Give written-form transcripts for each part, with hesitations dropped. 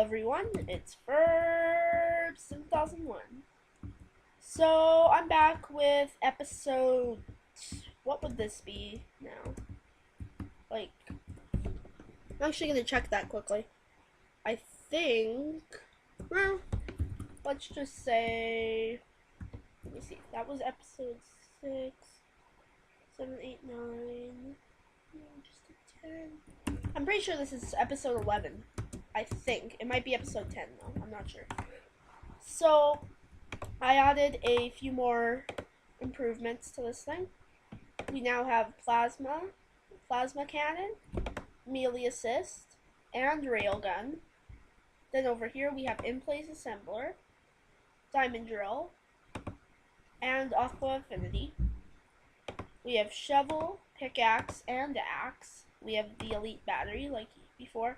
everyone, it's Verbs 2001. So I'm back with episode, what would this be now? Like, I'm actually going to check that quickly. I think, well, let's just say, let me see, that was episode 6, 7, 8, 9, just a 10. I'm pretty sure this is episode 11. I think. It might be episode 10 though. I'm not sure. So, I added a few more improvements to this thing. We now have plasma cannon, melee assist, and railgun. Then over here we have in-place assembler, diamond drill, and aqua affinity. We have shovel, pickaxe, and axe. We have the elite battery like before.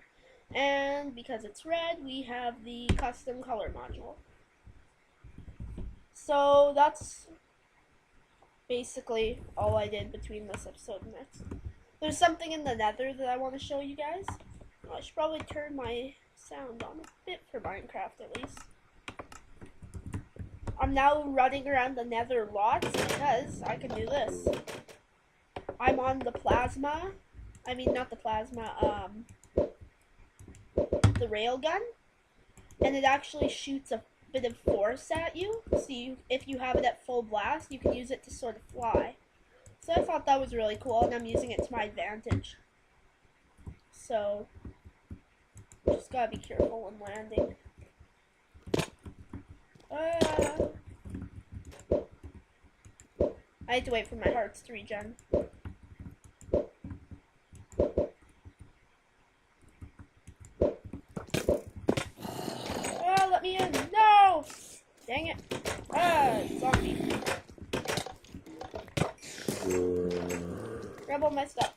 And because it's red, we have the custom color module. So that's basically all I did between this episode and next. There's something in the nether that I want to show you guys. I should probably turn my sound on a bit for Minecraft at least. I'm now running around the nether lots because I can do this. I'm on the plasma. I mean, not the plasma, the railgun, and it actually shoots a bit of force at you. So if you have it at full blast, you can use it to sort of fly. So I thought that was really cool, and I'm using it to my advantage. So just gotta be careful when landing. I had to wait for my hearts to regen. Let me in. No! Dang it. Zombie. Grab all my stuff.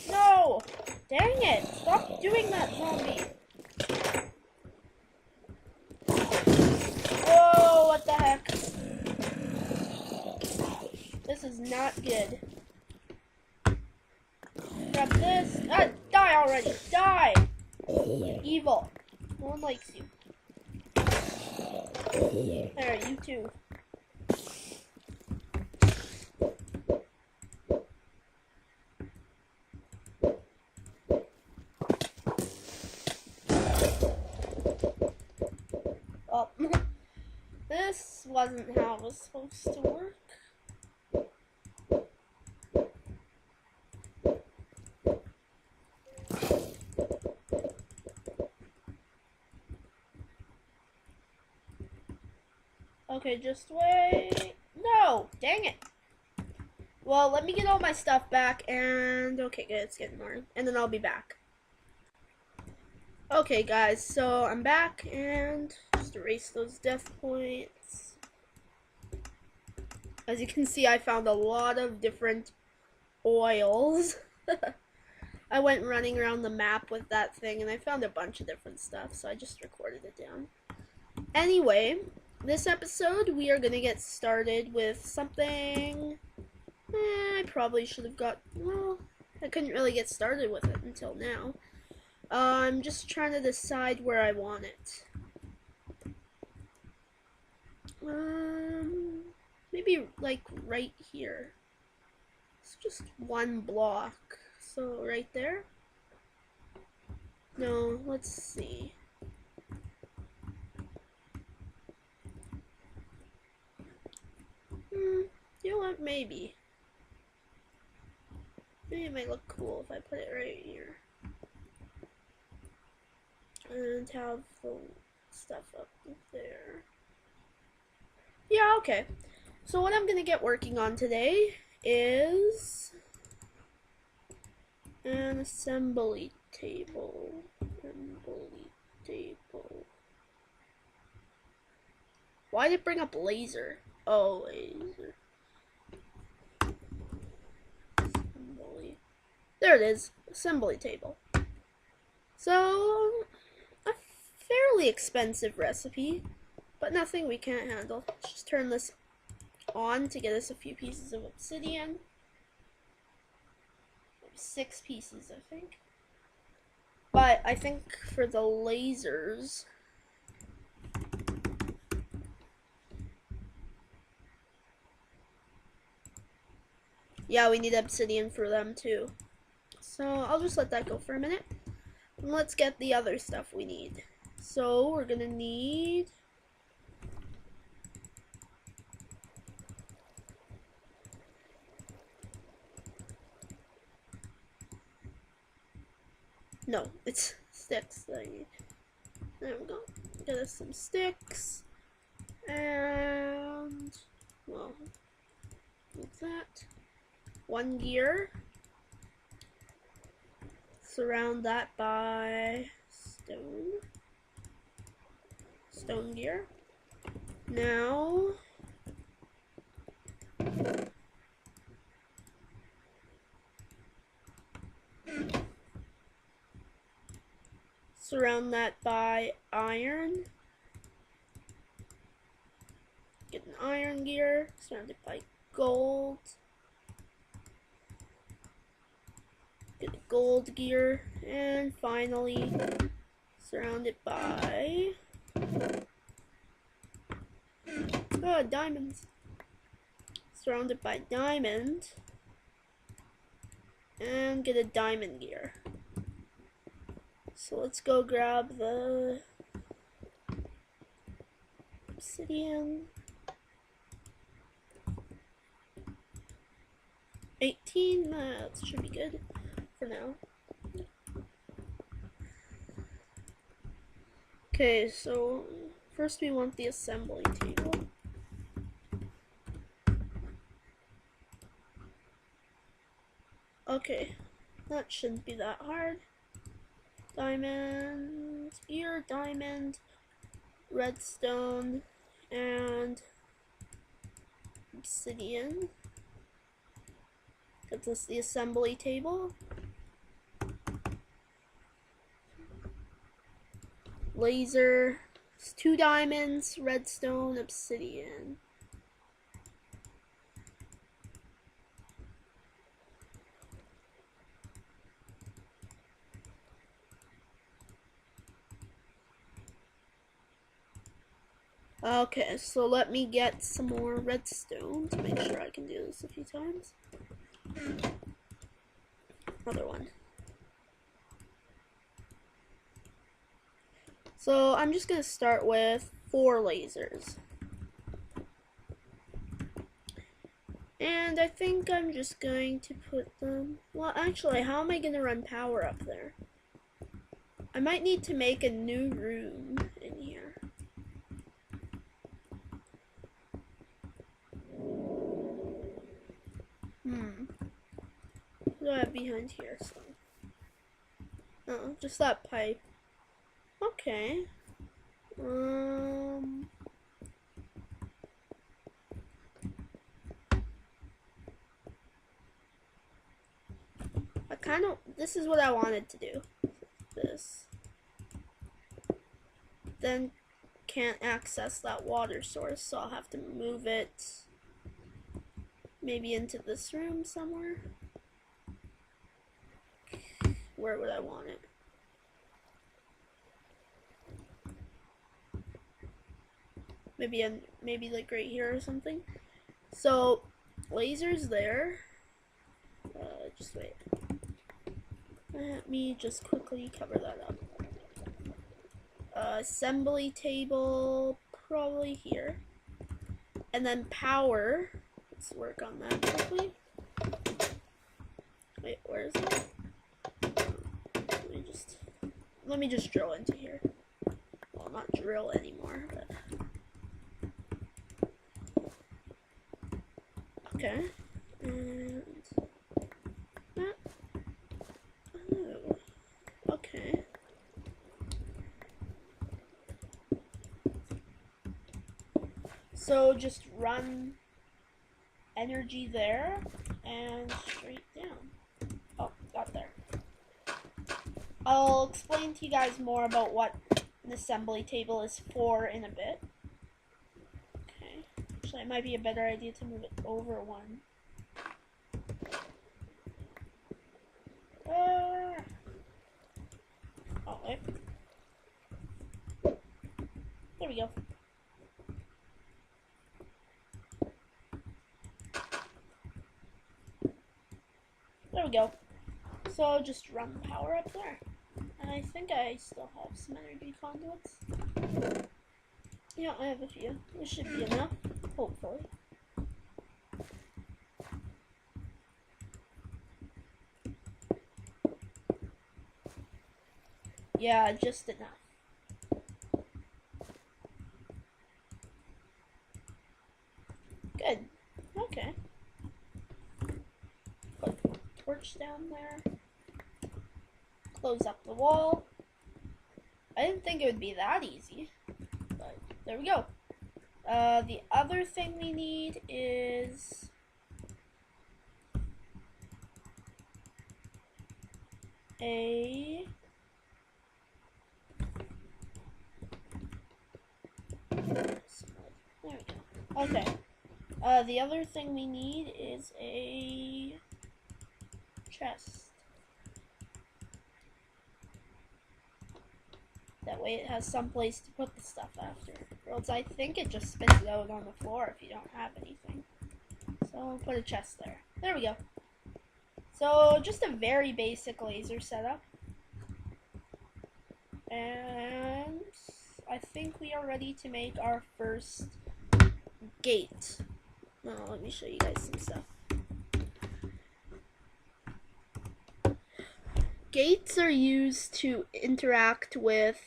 No! Dang it! Stop doing that, zombie. Whoa, what the heck? This is not good. Grab this. Die already. Die! Evil. No one likes you. There, you too. Oh, this wasn't how it was supposed to work. Okay, just wait. No! Dang it! Well, let me get all my stuff back, and okay, good, it's getting morning, and then I'll be back. Okay, guys, so I'm back, and just erase those death points. As you can see, I found a lot of different oils. I went running around the map with that thing, and I found a bunch of different stuff, so I just recorded it down. Anyway, this episode, we are gonna get started with something I probably should have got, well, I couldn't really get started with it until now. I'm just trying to decide where I want it. Maybe like right here. It's just one block, so right there? No, let's see. You know what, maybe. Maybe it might look cool if I put it right here. And have the stuff up there. Yeah, okay. So what I'm gonna get working on today is an assembly table. Why did it bring up laser? Oh, laser. Assembly. There it is. Assembly table. So, a fairly expensive recipe, but nothing we can't handle. Let's just turn this on to get us a few pieces of obsidian. 6 pieces, I think. But I think for the lasers, yeah, we need obsidian for them too. So I'll just let that go for a minute. And let's get the other stuff we need. So we're gonna need no, it's sticks that I need. There we go. Get us some sticks. And well, what's that? 1 gear. Surround that by stone gear. Now surround that by iron. Get an iron gear, surrounded by gold. Get a gold gear, and finally surrounded by diamonds. Surrounded by diamond, and get a diamond gear. So let's go grab the obsidian. 18, that should be good for now. Okay, so first we want the assembly table. Okay, that shouldn't be that hard. Diamond, gear, diamond, redstone, and obsidian. That's us the assembly table. Laser, 2 diamonds, redstone, obsidian. Okay, so let me get some more redstone to make sure I can do this a few times. Another one. So I'm just gonna start with 4 lasers. And I think I'm just going to put them, well actually, how am I gonna run power up there? I might need to make a new room in here. What do I have behind here? So, oh, just that pipe. Okay. This is what I wanted to do. This. Then can't access that water source, so I'll have to move it maybe into this room somewhere. Where would I want it? Maybe like right here or something. So lasers there. Just wait. Let me just quickly cover that up. Assembly table probably here, and then power. Let's work on that quickly. Wait, where is it? Let me just drill into here. Well, not drill anymore, but okay. And that. Oh, okay. So just run energy there and straight down. Oh, got there. I'll explain to you guys more about what an assembly table is for in a bit. Okay. Actually, it might be a better idea to move it over one. we go. There we go. So just run power up there. And I think I still have some energy conduits. Yeah, I have a few. This should be enough, hopefully. Yeah, just enough. Good. Okay. Put the torch down there. Close up the wall. I didn't think it would be that easy, but there we go. The other thing we need is a there we go. Okay. The other thing we need is a chest. That way it has some place to put the stuff after. Or else I think it just spits it out on the floor if you don't have anything. So I'll put a chest there. There we go. So just a very basic laser setup. And I think we are ready to make our first gate. Now let me show you guys some stuff. Gates are used to interact with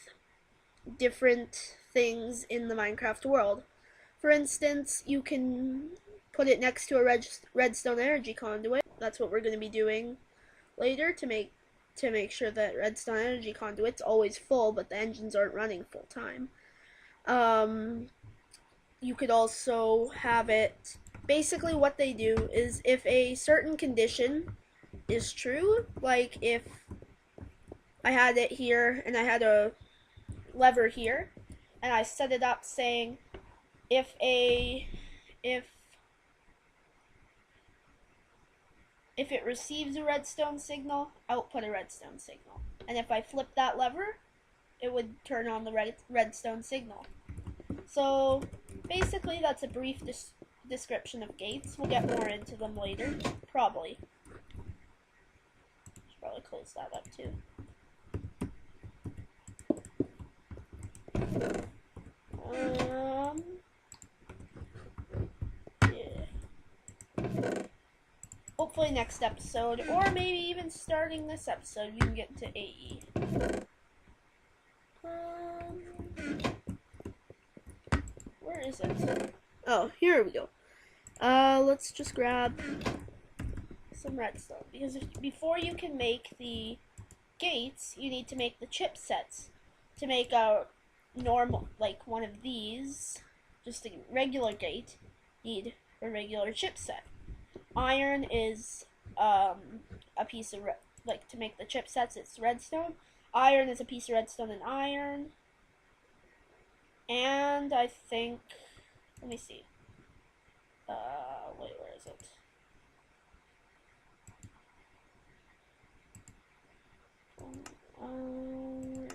different things in the Minecraft world. For instance, you can put it next to a redstone energy conduit. That's what we're going to be doing later to make sure that redstone energy conduit's always full, but the engines aren't running full time. You could also have it. Basically, what they do is if a certain condition is true, like if I had it here and I had a lever here and I set it up saying if it receives a redstone signal, output a redstone signal. And if I flip that lever, it would turn on the redstone signal. So basically that's a brief description of gates. We'll get more into them later, probably. Should probably close that up too. Yeah. Hopefully next episode, or maybe even starting this episode, we can get into AE. Where is it? Oh, here we go. Let's just grab some redstone, because before you can make the gates, you need to make the chipsets. To make a normal, like one of these, just a regular gate, need a regular chipset. Iron is a piece of like to make the chipsets, it's redstone. Iron is a piece of redstone and iron. And I think, let me see. Wait, where is it? Where is it?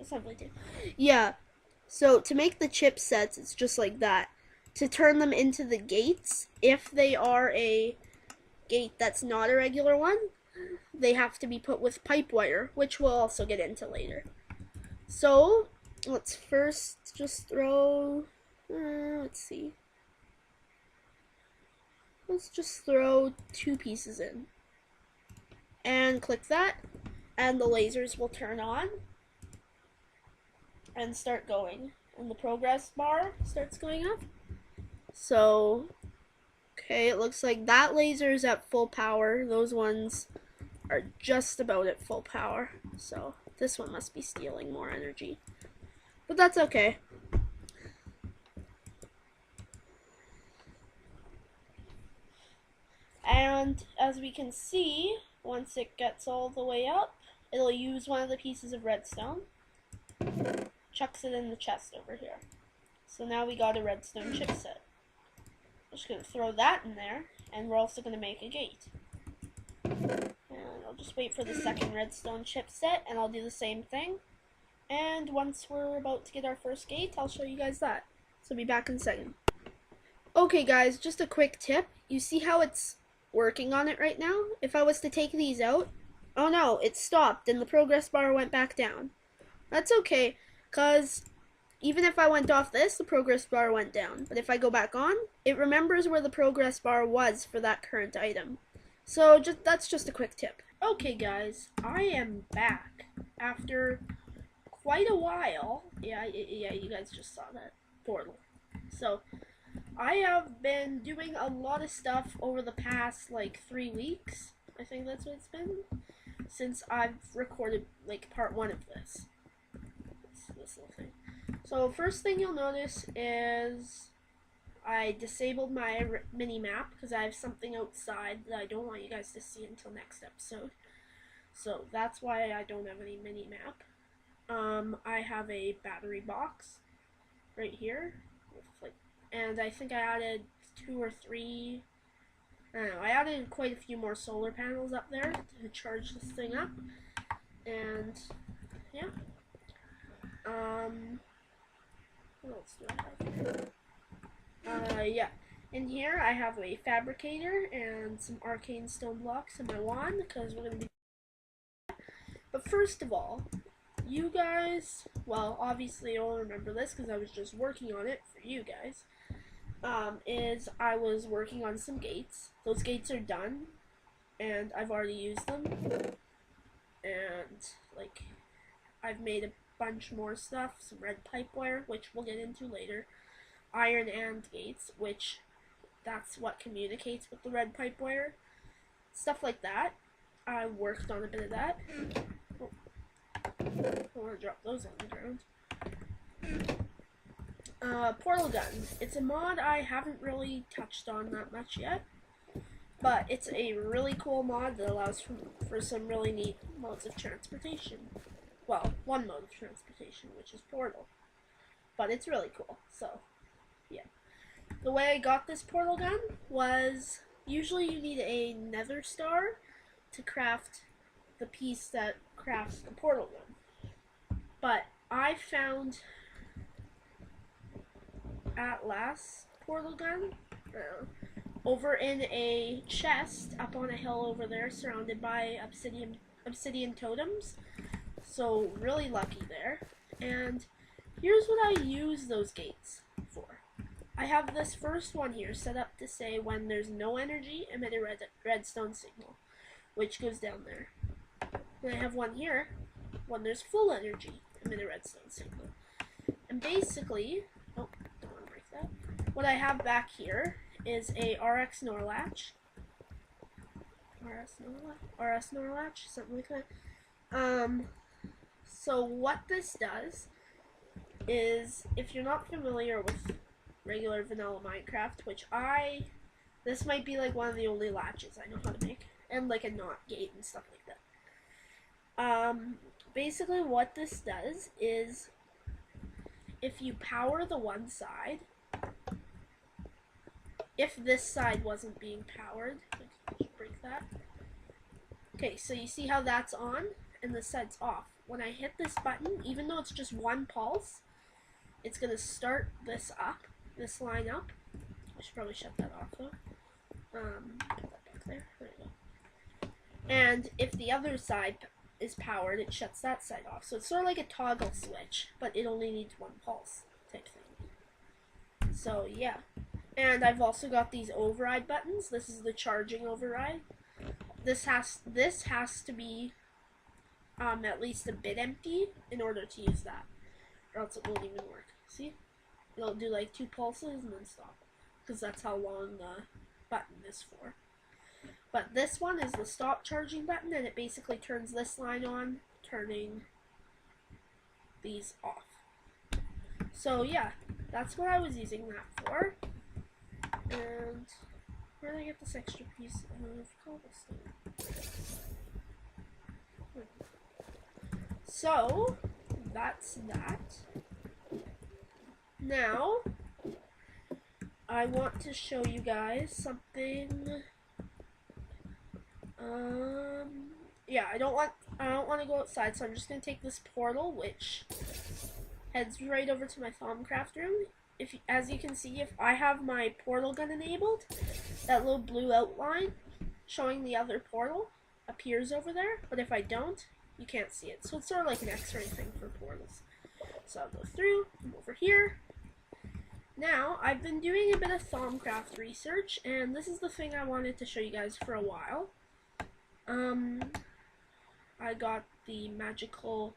Assembly too. Yeah. So to make the chipsets, it's just like that. To turn them into the gates, if they are a gate that's not a regular one, they have to be put with pipe wire, which we'll also get into later. So let's first just throw, let's see. Let's just throw 2 pieces in. And click that, and the lasers will turn on and start going. And the progress bar starts going up. So, okay, it looks like that laser is at full power. Those ones are just about at full power. So, this one must be stealing more energy. But that's okay. And as we can see, once it gets all the way up, it'll use one of the pieces of redstone. Chucks it in the chest over here. So now we got a redstone chipset. I'm just going to throw that in there, and we're also going to make a gate. And I'll just wait for the second redstone chipset, and I'll do the same thing. And once we're about to get our first gate, I'll show you guys that. So be back in a second. Okay guys, just a quick tip. You see how it's working on it right now? If I was to take these out, oh no, it stopped and the progress bar went back down. That's okay, because even if I went off this, the progress bar went down. But if I go back on, it remembers where the progress bar was for that current item. So that's just a quick tip. Okay guys, I am back after quite a while. Yeah, you guys just saw that portal. So I have been doing a lot of stuff over the past like 3 weeks. I think that's what it's been since I've recorded like part 1 of this little thing. So first thing you'll notice is I disabled my mini map because I have something outside that I don't want you guys to see until next episode. So that's why I don't have any mini map. I have a battery box right here with like, and I think I added 2 or 3. I don't know. I added quite a few more solar panels up there to charge this thing up, and yeah. What else do I have here? Yeah. In here I have a fabricator and some arcane stone blocks and my wand because we're gonna be. But first of all, you guys, well, obviously you'll remember this because I was just working on it for you guys. Is I was working on some gates. Those gates are done, and I've already used them. And like, I've made a bunch more stuff. Some red pipe wire, which we'll get into later. Iron and gates, which that's what communicates with the red pipe wire. Stuff like that. I worked on a bit of that. Oh. I don't want to drop those on the ground. Portal gun. It's a mod I haven't really touched on that much yet, but it's a really cool mod that allows for some really neat modes of transportation. Well, one mode of transportation, which is portal, but it's really cool. So, yeah. The way I got this portal gun was usually you need a nether star to craft the piece that crafts the portal gun, but I found at last portal gun over in a chest up on a hill over there surrounded by obsidian totems, so really lucky there. And here's what I use those gates for. I have this first one here set up to say when there's no energy, emit a redstone signal, which goes down there. And I have one here when there's full energy, emit a redstone signal. And basically, oh, don't want to break that. What I have back here is a RX NOR latch. RS NOR latch, something like that. So what this does is, if you're not familiar with regular vanilla Minecraft, which this might be like one of the only latches I know how to make, and like a NOT gate and stuff like that. Basically what this does is, if you power the one side, if this side wasn't being powered, I should break that. Okay, so you see how that's on and this side's off. When I hit this button, even though it's just one pulse, it's gonna start this line up. I should probably shut that off though. Put that back there. There you go. And if the other side is powered, it shuts that side off. So it's sort of like a toggle switch, but it only needs one pulse type thing. So yeah. And I've also got these override buttons. This is the charging override. This has to be at least a bit empty in order to use that, or else it won't even work. See? It'll do like 2 pulses and then stop, because that's how long the button is for. But this one is the stop charging button, and it basically turns this line on, turning these off. So yeah, that's what I was using that for. And where did I get this extra piece of cobblestone? So that's that. Now I want to show you guys something. Yeah, I don't want I don't want to go outside, so I'm just going to take this portal, which heads right over to my Thaumcraft room. As you can see, if I have my portal gun enabled, that little blue outline showing the other portal appears over there, but if I don't, you can't see it. So it's sort of like an X-ray thing for portals. So I'll go through, I'm over here. Now, I've been doing a bit of Thaumcraft research, and this is the thing I wanted to show you guys for a while. I got the magical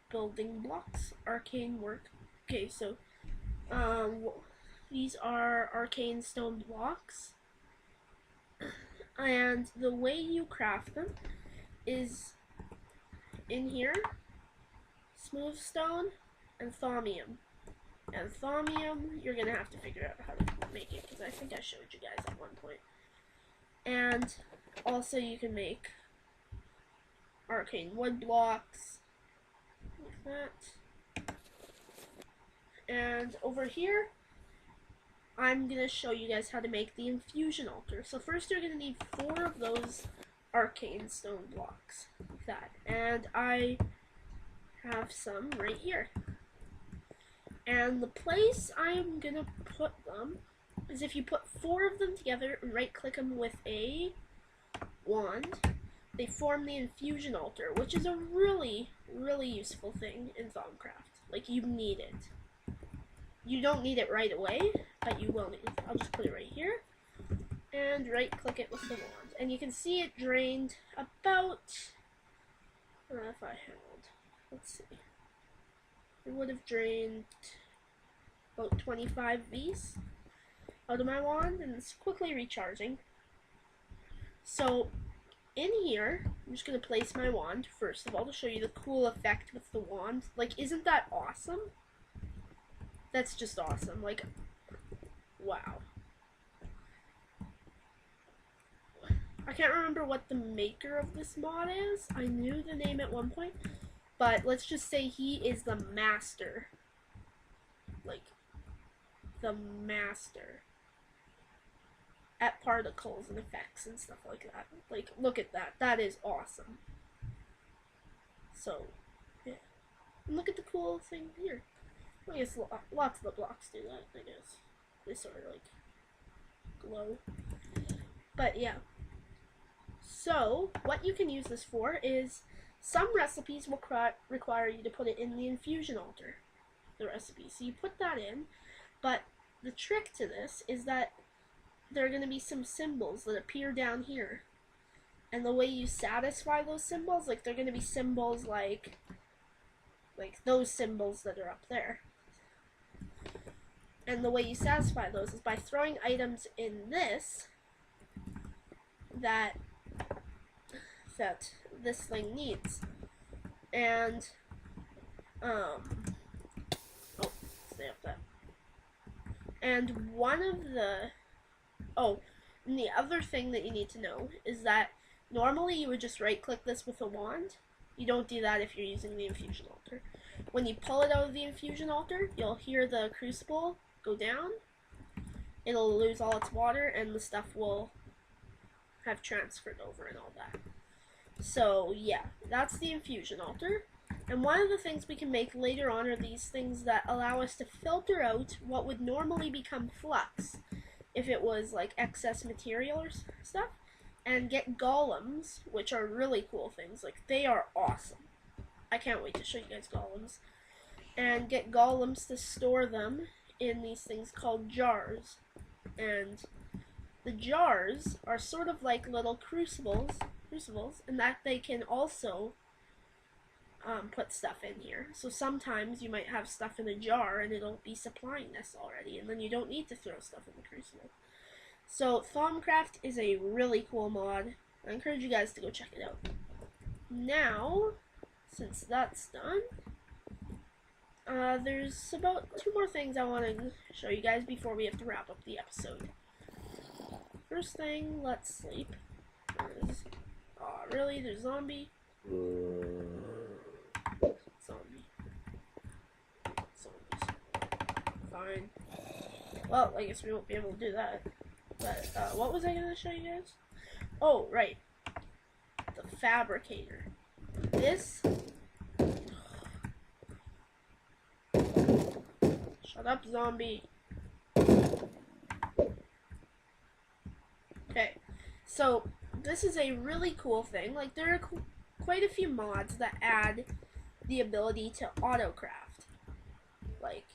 building blocks, arcane work. Okay, so these are arcane stone blocks, and the way you craft them is in here, smooth stone and thaumium. And thaumium, you're gonna have to figure out how to make it, because I think I showed you guys at one point. And also you can make arcane wood blocks, like that. And over here, I'm gonna show you guys how to make the infusion altar. So first you're gonna need 4 of those arcane stone blocks, like that. And I have some right here. And the place I'm gonna put them is if you put 4 of them together and right click them with a wand, they form the infusion altar, which is a really, really useful thing in Thaumcraft. Like, you need it. You don't need it right away, but you will need it. I'll just put it right here and right click it with the wand. And you can see it drained about, if I held, let's see. It would have drained about 25 Vs out of my wand, and it's quickly recharging. So in here, I'm just going to place my wand, first of all, to show you the cool effect with the wand. Like, isn't that awesome? That's just awesome. Like, wow. I can't remember what the maker of this mod is. I knew the name at one point. But let's just say he is the master. Like, the master at particles and effects and stuff like that. Like, look at that. That is awesome. So, yeah. And look at the cool thing here. I guess lots of the blocks do that, I guess. They sort of, like, glow. But, yeah. So, what you can use this for is, some recipes will require you to put it in the infusion altar, the recipe. So you put that in, but the trick to this is that there are going to be some symbols that appear down here. And the way you satisfy those symbols, like they're going to be symbols like those symbols that are up there. And the way you satisfy those is by throwing items in this that this thing needs. And stay up there. And one of the and the other thing that you need to know is that normally you would just right click this with a wand. You don't do that if you're using the infusion altar. When you pull it out of the infusion altar, you'll hear the crucible go down. It'll lose all its water and the stuff will have transferred over and all that. So yeah, that's the infusion altar. And one of the things we can make later on are these things that allow us to filter out what would normally become flux if it was like excess material or stuff, and get golems, which are really cool things. Like, they are awesome. I can't wait to show you guys golems. And get golems to store them in these things called jars. And the jars are sort of like little crucibles, and that they can also put stuff in here. So sometimes you might have stuff in a jar and it'll be supplying this already, and then you don't need to throw stuff in the crucible. So Thaumcraft is a really cool mod. I encourage you guys to go check it out. Now, since that's done, there's about 2 more things I want to show you guys before we have to wrap up the episode. First thing, let's sleep. Really? There's zombie? Zombies. Fine. Well, I guess we won't be able to do that. But, what was I going to show you guys? Oh, right. The fabricator. this. Shut up, zombie. Okay, so this is a really cool thing. Like, there are quite a few mods that add the ability to auto-craft. Like,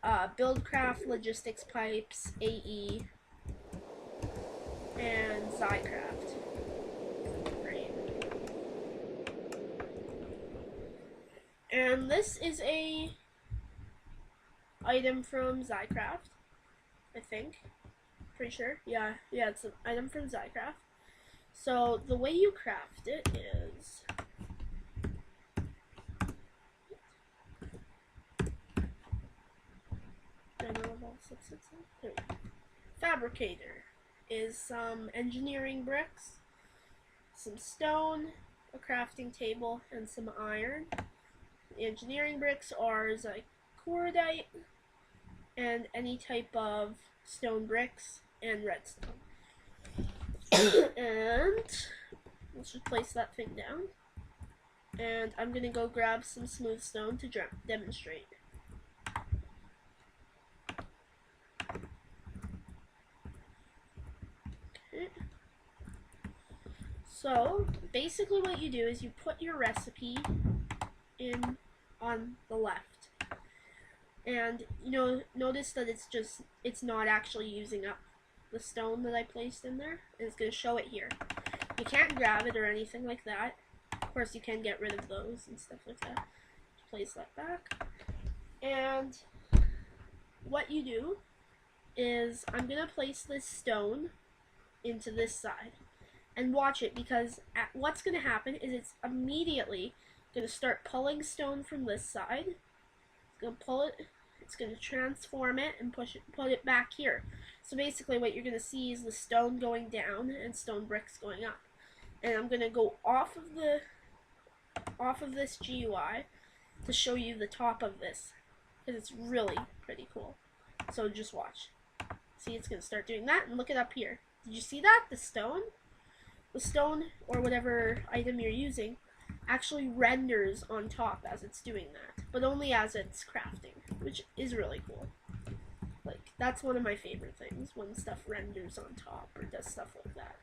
Buildcraft, Logistics Pipes, AE, and Zycraft. Great. And this is a item from Zycraft, I think. Pretty sure. Yeah, it's an item from Zycraft. So the way you craft it is fabricator is some engineering bricks, some stone, a crafting table, and some iron. The engineering bricks are like cordite and any type of stone bricks and redstone. And let's just place that thing down. And I'm gonna go grab some smooth stone to demonstrate. Okay. So basically what you do is you put your recipe in on the left. And notice that it's not actually using up the stone that I placed in there. And it's going to show it here. You can't grab it or anything like that. Of course, you can get rid of those and stuff like that. Just place that back. And what you do is I'm going to place this stone into this side. And watch it, because what's going to happen is it's immediately going to start pulling stone from this side. It's going to pull it. It's going to transform it and put it back here. So basically what you're going to see is the stone going down and stone bricks going up. And I'm going to go off of this GUI to show you the top of this, because it's really pretty cool. So just watch. See, it's going to start doing that, and look it up here. Did you see that? The stone, or whatever item you're using, actually renders on top as it's doing that, but only as it's crafting, which is really cool. Like, that's one of my favorite things, when stuff renders on top or does stuff like that.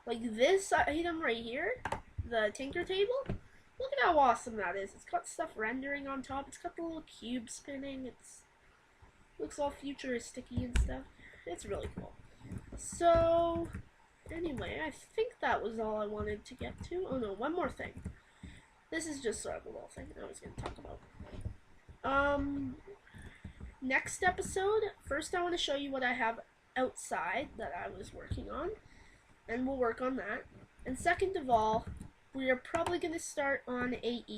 Like this item right here, the Tinker Table, look at how awesome that is. It's got stuff rendering on top, it's got the little cube spinning, looks all futuristic-y and stuff. It's really cool. So anyway, I think that was all I wanted to get to. Oh no, one more thing. This is just sort of a little thing I was going to talk about. Next episode, first I want to show you what I have outside that I was working on, and we'll work on that. And second of all, we are probably going to start on AE,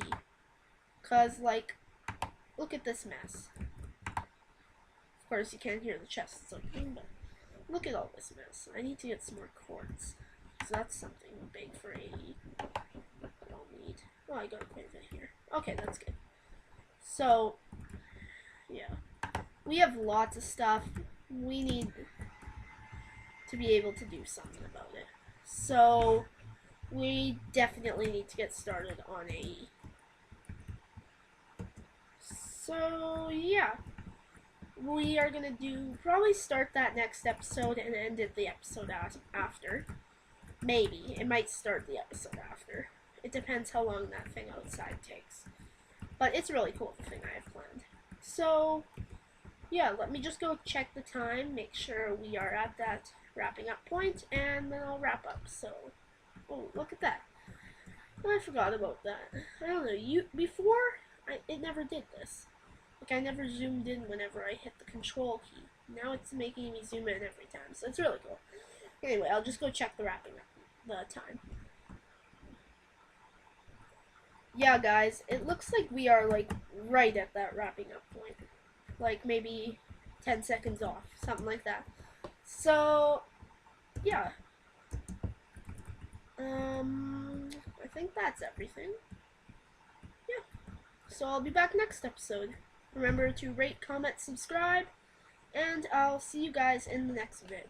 because, like, look at this mess. Of course, you can't hear the chests opening, but look at all this mess. I need to get some more quartz, so that's something big for AE. I don't need. Oh, I got quite a bit here. Okay, that's good. So, yeah. We have lots of stuff. We need to be able to do something about it. So, we definitely need to get started on AE. So, yeah. We are going to probably start that next episode and end it the episode after. Maybe. It might start the episode after. It depends how long that thing outside takes. But it's really cool, the thing I have planned. So, yeah, let me just go check the time, make sure we are at that wrapping up point, and then I'll wrap up. So, oh, look at that. I forgot about that. I don't know, before, it never did this. Like, I never zoomed in whenever I hit the control key. Now it's making me zoom in every time, so it's really cool. Anyway, I'll just go check the wrapping up, the time. Yeah, guys, it looks like we are, like, right at that wrapping up point. Like, maybe 10 seconds off, something like that. So, yeah. I think that's everything. Yeah. So I'll be back next episode. Remember to rate, comment, subscribe, and I'll see you guys in the next vid.